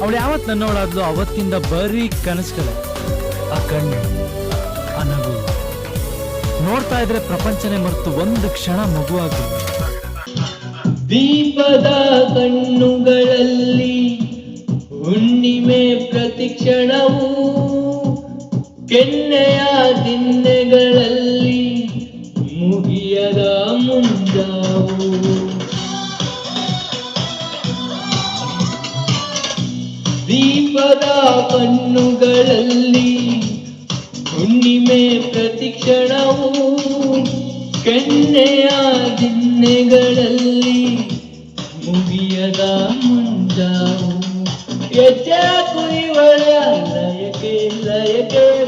ಅವಳು ಯಾವತ್ತು ನನ್ನವಳಾದ್ಲು ಅವತ್ತಿಂದ ಬರೀ ಕನಸುಗಳೇ. ಆ ಕಣ್ಣು, ಆ ನಗು ನೋಡ್ತಾ ಇದ್ರೆ ಪ್ರಪಂಚನೇ ಮರೆತು ಒಂದು ಕ್ಷಣ ಮಗುವಾಗ್ಲಿ. ದೀಪದ ಕಣ್ಣುಗಳಲ್ಲಿ ಹುಣ್ಣಿಮೆ ಪ್ರತಿಕ್ಷಣವು, ಕೆನ್ನೆಯ ದಿನ್ನೆಗಳಲ್ಲಿ ಮುಗಿಯದ ಮುಂಜಾವು. ದೀಪದ ಕಣ್ಣುಗಳಲ್ಲಿ ಹುಣ್ಣಿಮೆ ಪ್ರತಿಕ್ಷಣವು, ಕೆನ್ನೆಯ ದಿನ್ನೆಗಳಲ್ಲಿ ಮುಗಿಯದ ಮುಂಜಾವು. ಹೆಜ್ಜೆ ಕುರಿವಳ ಲಯಕೆ ಲಯಕೆ